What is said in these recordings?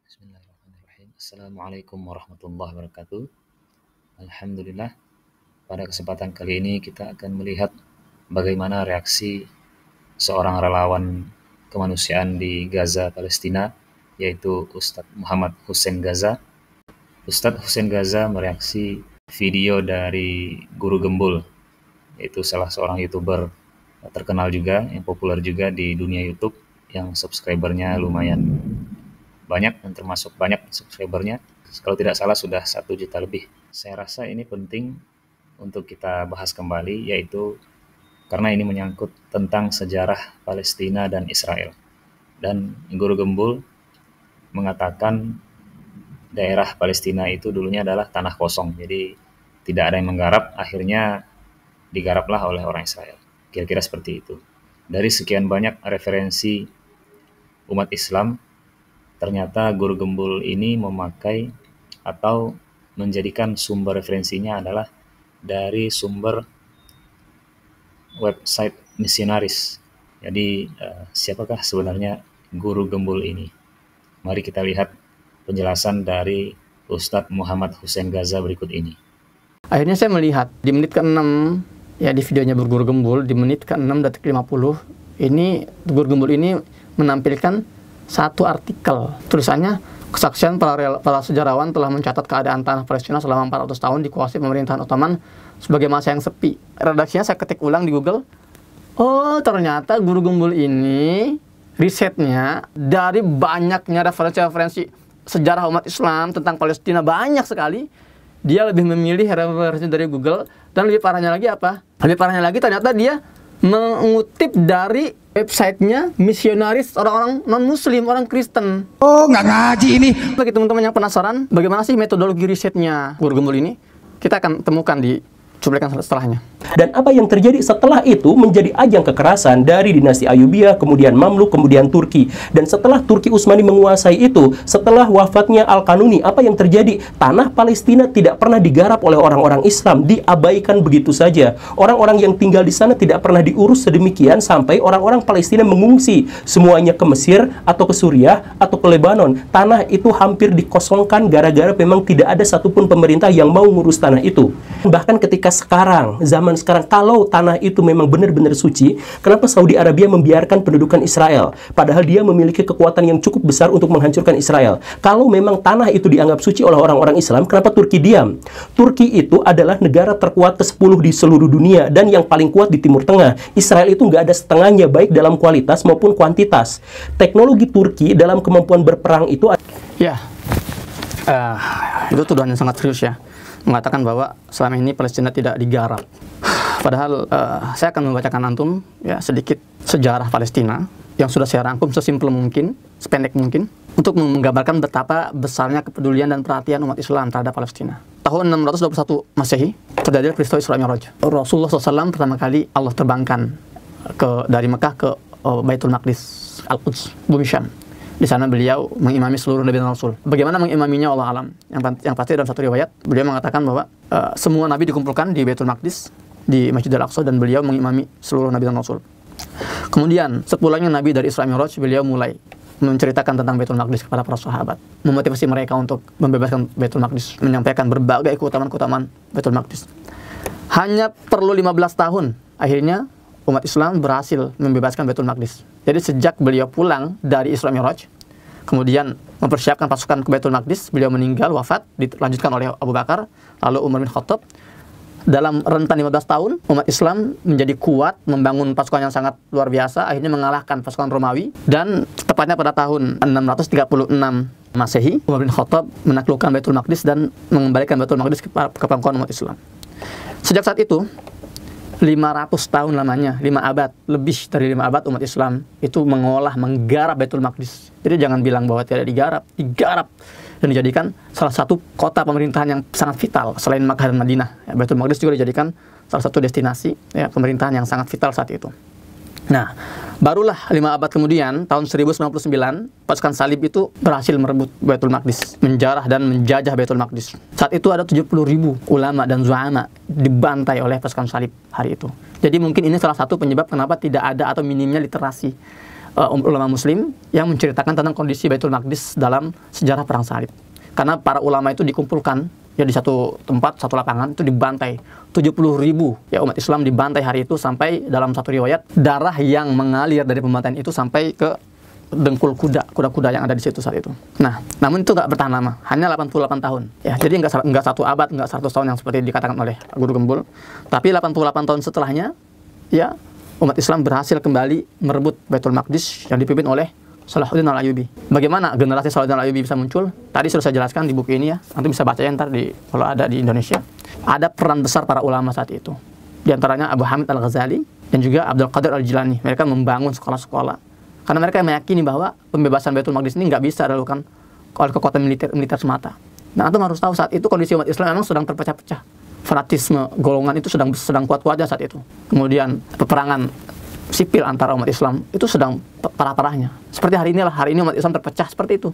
Bismillahirrahmanirrahim. Assalamualaikum warahmatullahi wabarakatuh. Alhamdulillah, pada kesempatan kali ini kita akan melihat bagaimana reaksi seorang relawan kemanusiaan di Gaza, Palestina, yaitu Ustadz Muhammad Hussein Gaza. Ustadz Hussein Gaza mereaksi video dari Guru Gembul, yaitu salah seorang YouTuber terkenal juga, yang populer juga di dunia YouTube, yang subscribernya lumayan banyak dan termasuk banyak subscribernya. Kalau tidak salah sudah 1 juta lebih. Saya rasa ini penting untuk kita bahas kembali, yaitu karena ini menyangkut tentang sejarah Palestina dan Israel. Dan Guru Gembul mengatakan daerah Palestina itu dulunya adalah tanah kosong, jadi tidak ada yang menggarap, akhirnya digaraplah oleh orang Israel. Kira-kira seperti itu. Dari sekian banyak referensi umat Islam, ternyata Guru Gembul ini memakai atau menjadikan sumber referensinya adalah dari sumber website misionaris. Jadi siapakah sebenarnya Guru Gembul ini? Mari kita lihat penjelasan dari Ustadz Muhammad Hussein Gaza berikut ini. Akhirnya saya melihat di menit ke-6 ya, di videonya Guru Gembul di menit ke-6 detik 50 ini Guru Gembul ini menampilkan satu artikel, tulisannya kesaksian para sejarawan telah mencatat keadaan tanah Palestina selama 400 tahun dikuasai pemerintahan Ottoman sebagai masa yang sepi. Redaksinya saya ketik ulang di Google. Oh, ternyata Guru Gembul ini risetnya dari banyaknya referensi-referensi sejarah umat Islam tentang Palestina banyak sekali. Dia lebih memilih referensi dari Google, dan lebih parahnya lagi apa? Lebih parahnya lagi ternyata dia mengutip dari websitenya misionaris orang-orang non-muslim, orang Kristen. Oh, nggak ngaji ini. Bagi teman-teman yang penasaran bagaimana sih metodologi risetnya Guru Gembul ini, kita akan temukan di cuplikan setelahnya. Dan apa yang terjadi setelah itu menjadi ajang kekerasan dari dinasti Ayyubiyah, kemudian Mamluk, kemudian Turki. Dan setelah Turki Utsmani menguasai itu, setelah wafatnya Al-Kanuni, apa yang terjadi? Tanah Palestina tidak pernah digarap oleh orang-orang Islam, diabaikan begitu saja. Orang-orang yang tinggal di sana tidak pernah diurus sedemikian sampai orang-orang Palestina mengungsi semuanya ke Mesir atau ke Suriah atau ke Lebanon. Tanah itu hampir dikosongkan gara-gara memang tidak ada satupun pemerintah yang mau ngurus tanah itu. Bahkan ketika zaman sekarang, kalau tanah itu memang benar-benar suci, kenapa Saudi Arabia membiarkan pendudukan Israel? Padahal dia memiliki kekuatan yang cukup besar untuk menghancurkan Israel. Kalau memang tanah itu dianggap suci oleh orang-orang Islam, kenapa Turki diam? Turki itu adalah negara terkuat ke-10 di seluruh dunia dan yang paling kuat di Timur Tengah. Israel itu nggak ada setengahnya, baik dalam kualitas maupun kuantitas. Teknologi Turki dalam kemampuan berperang itu... Ya, itu tuduhan yang sangat serius ya, mengatakan bahwa selama ini Palestina tidak digarap. Padahal saya akan membacakan antum ya sedikit sejarah Palestina yang sudah saya rangkum sesimpel mungkin, sependek mungkin, untuk menggambarkan betapa besarnya kepedulian dan perhatian umat Islam terhadap Palestina. Tahun 621 Masehi terjadi peristiwa Isra Mi'raj. Rasulullah SAW pertama kali Allah terbangkan dari Mekah ke Baitul Maqdis, Al-Quds, bumi Syam. Di sana beliau mengimami seluruh Nabi dan Rasul. Bagaimana mengimaminya Allah alam. Yang pasti dalam satu riwayat, beliau mengatakan bahwa semua Nabi dikumpulkan di Baitul Maqdis, di Masjid Al-Aqsa, dan beliau mengimami seluruh Nabi dan Rasul. Kemudian, sepulangnya Nabi dari Isra Mi'raj, beliau mulai menceritakan tentang Baitul Maqdis kepada para sahabat. Memotivasi mereka untuk membebaskan Baitul Maqdis, menyampaikan berbagai keutamaan-keutamaan Baitul Maqdis. Hanya perlu 15 tahun, akhirnya umat Islam berhasil membebaskan Baitul Maqdis. Jadi sejak beliau pulang dari Isra Mi'raj, kemudian mempersiapkan pasukan ke Baitul Maqdis, beliau meninggal, wafat, dilanjutkan oleh Abu Bakar, lalu Umar bin Khattab. Dalam rentan 15 tahun, umat Islam menjadi kuat, membangun pasukan yang sangat luar biasa, akhirnya mengalahkan pasukan Romawi, dan tepatnya pada tahun 636 Masehi, Umar bin Khattab menaklukkan Baitul Maqdis dan mengembalikan Baitul Maqdis ke pangkuan umat Islam. Sejak saat itu, 500 tahun lamanya, 5 abad, lebih dari 5 abad umat Islam itu mengolah, menggarap Baitul Maqdis. Jadi jangan bilang bahwa tidak digarap, digarap dan dijadikan salah satu kota pemerintahan yang sangat vital selain Makkah dan Madinah. Ya, Baitul Maqdis juga dijadikan salah satu destinasi ya, pemerintahan yang sangat vital saat itu. Nah, barulah 5 abad kemudian, tahun 1099, pasukan salib itu berhasil merebut Baitul Maqdis, menjarah dan menjajah Baitul Maqdis. Saat itu ada 70.000 ulama dan zu'ama dibantai oleh pasukan salib hari itu. Jadi mungkin ini salah satu penyebab kenapa tidak ada atau minimnya literasi ulama muslim yang menceritakan tentang kondisi Baitul Maqdis dalam sejarah perang salib. Karena para ulama itu dikumpulkan ya di satu tempat, satu lapangan, itu dibantai 70.000 ya umat Islam dibantai hari itu, sampai dalam satu riwayat darah yang mengalir dari pembantaian itu sampai ke dengkul kuda-kuda yang ada di situ saat itu. Nah, namun itu nggak bertahan lama, hanya 88 tahun. Ya, jadi nggak satu abad, nggak 100 tahun yang seperti dikatakan oleh Guru Gembul, tapi 88 tahun setelahnya, ya umat Islam berhasil kembali merebut Baitul Maqdis yang dipimpin oleh Salahuddin Al-Ayyubi. Bagaimana generasi Salahuddin Al-Ayyubi bisa muncul? Tadi sudah saya jelaskan di buku ini ya, nanti bisa baca ya ntar kalau ada di Indonesia. Ada peran besar para ulama saat itu. Di antaranya Abu Hamid Al-Ghazali dan juga Abdul Qadir Al-Jilani. Mereka membangun sekolah-sekolah. Karena mereka meyakini bahwa pembebasan Baitul Maqdis ini nggak bisa dilakukan oleh kekuatan militer semata. Nah, antum harus tahu saat itu kondisi umat Islam memang sedang terpecah-pecah. Fanatisme golongan itu sedang kuat-kuatnya saat itu. Kemudian peperangan sipil antara umat Islam itu sedang parah-parahnya. Seperti hari ini umat Islam terpecah seperti itu.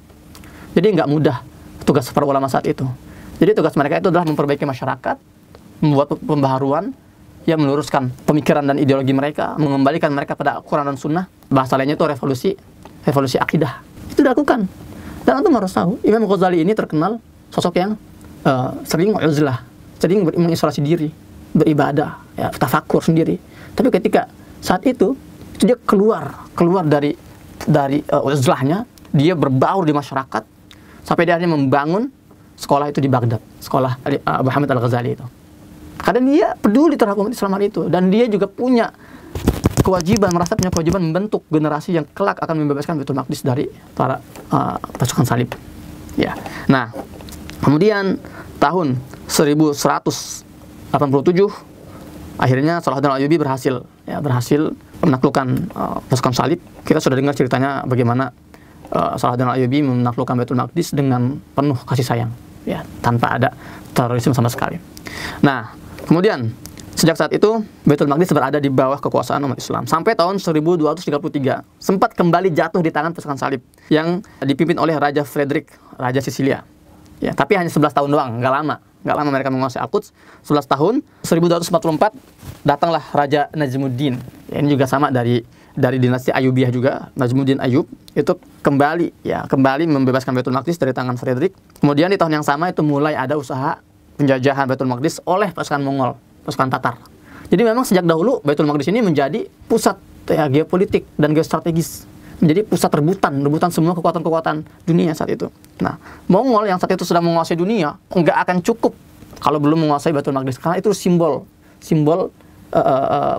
Jadi nggak mudah tugas para ulama saat itu. Jadi tugas mereka itu adalah memperbaiki masyarakat, membuat pembaharuan, yang meluruskan pemikiran dan ideologi mereka, mengembalikan mereka pada Quran dan Sunnah. Bahasa lainnya itu revolusi akidah. Itu dilakukan. Dan antum harus tahu, Imam Ghazali ini terkenal sosok yang sering uzlah, sering mengisolasi diri, beribadah, ya, tafakur sendiri. Tapi ketika saat itu dia keluar dari uzlahnya, dia berbaur di masyarakat sampai dia akhirnya membangun sekolah itu di Baghdad, sekolah Abu Hamid Al-Ghazali itu. Karena dia peduli terhadap umat Islam itu, dan dia juga merasa punya kewajiban membentuk generasi yang kelak akan membebaskan Baitul Maqdis dari para pasukan salib. Ya. Nah, kemudian tahun 1187 akhirnya Salahuddin Al-Ayyubi berhasil menaklukkan pasukan salib. Kita sudah dengar ceritanya bagaimana Salahuddin Al-Ayyubi menaklukkan Baitul Maqdis dengan penuh kasih sayang, ya, tanpa ada terorisme sama sekali. Nah, kemudian sejak saat itu Baitul Maqdis berada di bawah kekuasaan umat Islam sampai tahun 1233, sempat kembali jatuh di tangan pasukan salib yang dipimpin oleh Raja Frederick, Raja Sisilia. Ya, tapi hanya 11 tahun doang, nggak lama mereka menguasai Al-Quds. 11 tahun, 1244 datanglah Raja Najmuddin. Ya, ini juga sama dari dinasti Ayyubiyah juga. Najmuddin Ayyub itu kembali membebaskan Baitul Maqdis dari tangan Frederick. Kemudian di tahun yang sama itu mulai ada usaha penjajahan Baitul Maqdis oleh pasukan Mongol, pasukan Tatar. Jadi memang sejak dahulu Baitul Maqdis ini menjadi pusat geopolitik dan geostrategis, menjadi pusat rebutan semua kekuatan-kekuatan dunia saat itu. Nah, Mongol yang saat itu sedang menguasai dunia nggak akan cukup kalau belum menguasai Baitul Maqdis, karena itu simbol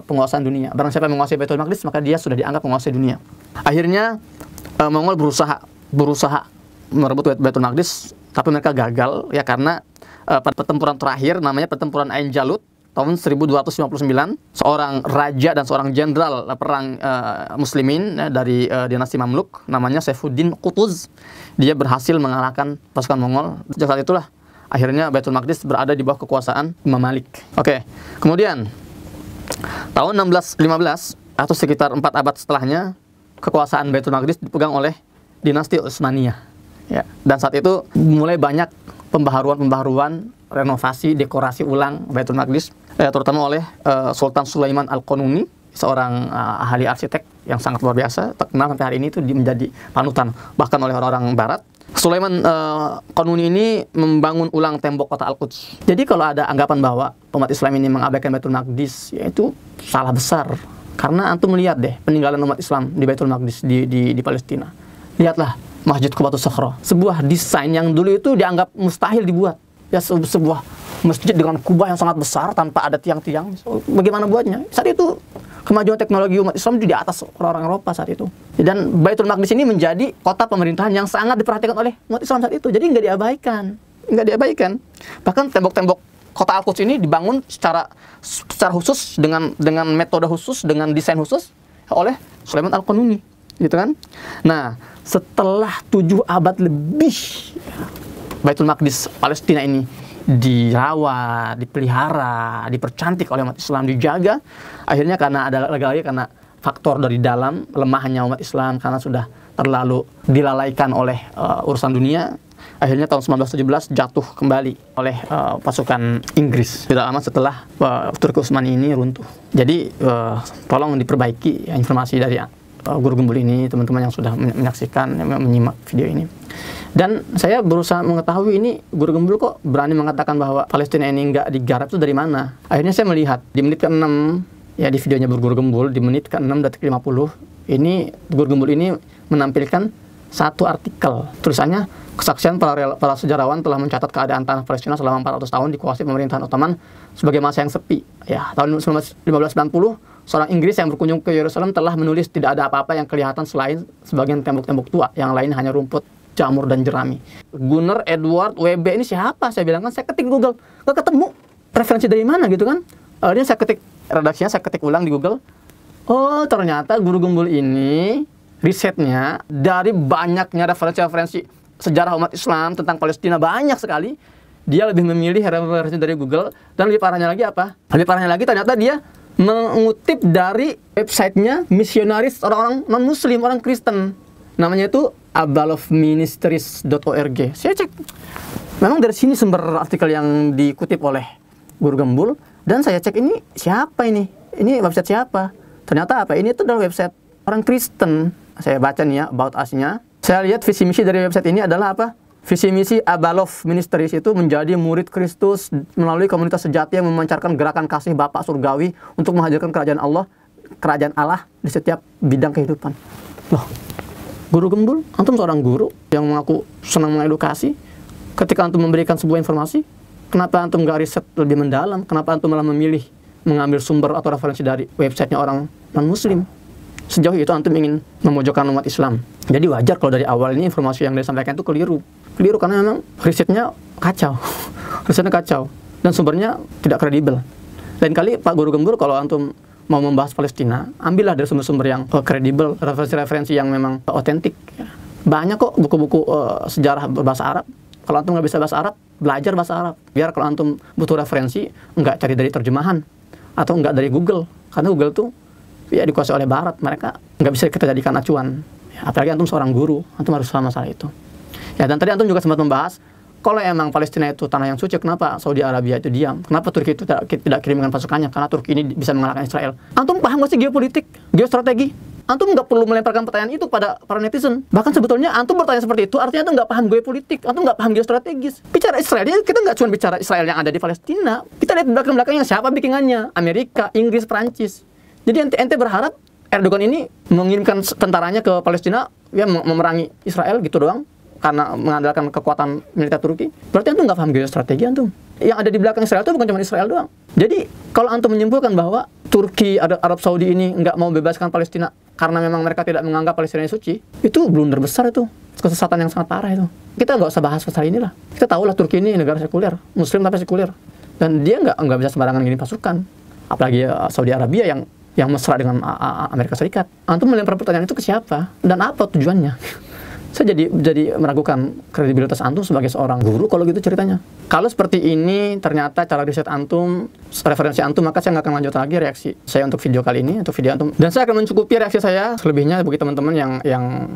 penguasaan dunia. Barang siapa yang menguasai Baitul Maqdis, maka dia sudah dianggap menguasai dunia. Akhirnya Mongol berusaha merebut Baitul Maqdis, tapi mereka gagal ya, karena pada pertempuran terakhir namanya pertempuran Ain Jalut tahun 1259, seorang raja dan seorang jenderal perang muslimin dari dinasti Mamluk namanya Saifuddin Qutuz, dia berhasil mengalahkan pasukan Mongol. Sejak saat itulah akhirnya Baitul Maqdis berada di bawah kekuasaan Imam Malik. Oke. Kemudian tahun 1615 atau sekitar 4 abad setelahnya, kekuasaan Baitul Maqdis dipegang oleh dinasti Utsmaniyah. Ya, dan saat itu mulai banyak pembaharuan, renovasi, dekorasi ulang Baitul Maqdis, terutama oleh Sultan Sulaiman Al-Qanuni, seorang ahli arsitek yang sangat luar biasa, terkenal sampai hari ini itu menjadi panutan bahkan oleh orang-orang Barat. Sulaiman Qanuni ini membangun ulang tembok kota Al-Quds. Jadi kalau ada anggapan bahwa umat Islam ini mengabaikan Baitul Maqdis, ya itu salah besar. Karena antum melihat deh peninggalan umat Islam di Baitul Maqdis di Palestina. Lihatlah Masjid Qubatus Sakhra, sebuah desain yang dulu itu dianggap mustahil dibuat. Ya, sebuah masjid dengan kubah yang sangat besar tanpa ada tiang-tiang. Bagaimana buatnya? Saat itu kemajuan teknologi umat Islam itu di atas orang-orang Eropa saat itu. Dan Baitul Maqdis ini menjadi kota pemerintahan yang sangat diperhatikan oleh umat Islam saat itu. Jadi nggak diabaikan. Bahkan tembok-tembok kota Al-Quds ini dibangun secara khusus dengan metode khusus, dengan desain khusus oleh Sulaiman Al-Qanuni, gitu kan? Nah, setelah 7 abad lebih Baitul Maqdis Palestina ini dirawat, dipelihara, dipercantik oleh umat Islam, dijaga. Akhirnya karena faktor dari dalam, lemahnya umat Islam karena sudah terlalu dilalaikan oleh urusan dunia. Akhirnya tahun 1917 jatuh kembali oleh pasukan Inggris tidak lama setelah Turki Utsmani ini runtuh. Jadi tolong diperbaiki ya, informasi dari Guru Gembul ini, teman-teman yang sudah menyaksikan, menyimak video ini. Dan saya berusaha mengetahui ini Guru Gembul kok berani mengatakan bahwa Palestina ini nggak digarap itu dari mana. Akhirnya saya melihat di menit ke-6 ya di videonya Guru Gembul di menit ke-6 detik 50 ini Guru Gembul ini menampilkan satu artikel tulisannya kesaksian para sejarawan telah mencatat keadaan tanah Palestina selama 400 tahun dikuasai pemerintahan Ottoman sebagai masa yang sepi. Ya, tahun 1590 seorang Inggris yang berkunjung ke Yerusalem telah menulis tidak ada apa-apa yang kelihatan selain sebagian tembok-tembok tua, yang lain hanya rumput, jamur dan jerami. Gunnar Edward WB ini siapa? Saya bilang kan saya ketik Google, nggak ketemu referensi dari mana gitu kan. Ini saya ketik redaksinya, saya ketik ulang di Google. Oh ternyata Guru Gembul ini risetnya dari banyaknya referensi-referensi sejarah umat Islam tentang Palestina banyak sekali. Dia lebih memilih referensi dari Google, dan lebih parahnya lagi apa? Lebih parahnya lagi ternyata dia mengutip dari websitenya misionaris orang-orang non-Muslim, orang Kristen. Namanya itu abalofministries.org. Saya cek, memang dari sini sumber artikel yang dikutip oleh Guru Gembul, dan saya cek ini siapa ini? Ini website siapa? Ternyata apa? Ini itu adalah website orang Kristen. Saya baca nih ya, about us-nya. Saya lihat visi misi dari website ini adalah apa? Visi misi Abalov Ministries itu menjadi murid Kristus melalui komunitas sejati yang memancarkan gerakan kasih Bapa surgawi untuk menghadirkan kerajaan Allah di setiap bidang kehidupan. Loh, Guru Gembul, antum seorang guru yang mengaku senang mengedukasi. Ketika antum memberikan sebuah informasi, kenapa antum nggak riset lebih mendalam? Kenapa antum malah memilih mengambil sumber atau referensi dari websitenya orang non-Muslim? Sejauh itu antum ingin memojokkan umat Islam. Jadi wajar kalau dari awal ini informasi yang disampaikan itu keliru karena memang risetnya kacau. Risetnya kacau dan sumbernya tidak kredibel. Lain kali Pak Guru Gembul kalau antum mau membahas Palestina, ambillah dari sumber-sumber yang kredibel, referensi-referensi yang memang otentik. Banyak kok buku-buku sejarah berbahasa Arab. Kalau antum nggak bisa bahasa Arab, belajar bahasa Arab. Biar kalau antum butuh referensi, nggak cari dari terjemahan atau nggak dari Google, karena Google tuh ya dikuasai oleh Barat, mereka nggak bisa kita jadikan acuan. Ya, apalagi antum seorang guru, antum harus paham masalah itu. Ya, dan tadi antum juga sempat membahas, kalau emang Palestina itu tanah yang suci, kenapa Saudi Arabia itu diam? Kenapa Turki itu tidak kirimkan pasukannya? Karena Turki ini bisa mengalahkan Israel. Antum paham nggak sih geopolitik, geostrategi? Antum nggak perlu melemparkan pertanyaan itu pada para netizen. Bahkan sebetulnya antum bertanya seperti itu, artinya antum nggak paham geopolitik, antum nggak paham geostrategis. Bicara Israel, kita nggak cuma bicara Israel yang ada di Palestina. Kita lihat belakang-belakangnya siapa bikinannya, Amerika, Inggris, Prancis. Jadi ente berharap Erdogan ini mengirimkan tentaranya ke Palestina, ya memerangi Israel gitu doang, karena mengandalkan kekuatan militer Turki. Berarti antum nggak paham geostrategi antum. Yang ada di belakang Israel itu bukan cuma Israel doang. Jadi kalau antum menyimpulkan bahwa Turki, Arab Saudi ini nggak mau bebaskan Palestina karena memang mereka tidak menganggap Palestina suci, itu blunder besar itu, kesesatan yang sangat parah itu. Kita nggak usah bahas masalah inilah. Kita tahu lah Turki ini negara sekuler, Muslim tapi sekuler, dan dia nggak bisa sembarangan ngirim pasukan. Apalagi Saudi Arabia yang mesra dengan Amerika Serikat. Antum melempar pertanyaan itu ke siapa dan apa tujuannya? Saya jadi meragukan kredibilitas antum sebagai seorang guru kalau gitu ceritanya. Kalau seperti ini ternyata cara riset antum, referensi antum, maka saya nggak akan lanjut lagi reaksi saya untuk video kali ini, untuk video antum. Dan saya akan mencukupi reaksi saya. Selebihnya bagi teman-teman yang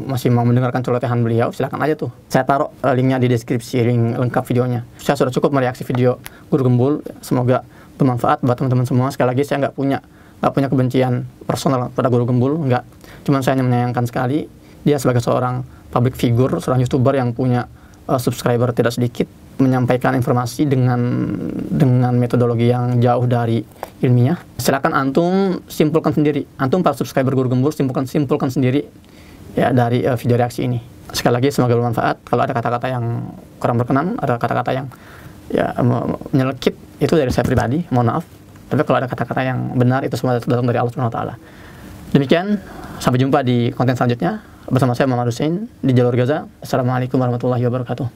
masih mau mendengarkan celotehan beliau, silakan aja tuh. Saya taruh linknya di deskripsi, link lengkap videonya. Saya sudah cukup mereaksi video Guru Gembul. Semoga bermanfaat buat teman-teman semua. Sekali lagi saya nggak punya kebencian personal pada Guru Gembul, nggak. Cuman saya hanya menyayangkan sekali dia sebagai seorang public figure, seorang YouTuber yang punya subscriber tidak sedikit, menyampaikan informasi dengan metodologi yang jauh dari ilmiah. Silakan antum simpulkan sendiri. Antum para subscriber Guru Gembul simpulkan sendiri ya dari video reaksi ini. Sekali lagi semoga bermanfaat. Kalau ada kata-kata yang kurang berkenan, ada kata-kata yang ya menyelekit, itu dari saya pribadi, mohon maaf. Tapi kalau ada kata-kata yang benar, itu semua datang dari Allah Subhanahu wa taala. Demikian, sampai jumpa di konten selanjutnya bersama saya Muhammad Hussein di Jalur Gaza. Assalamualaikum warahmatullahi wabarakatuh.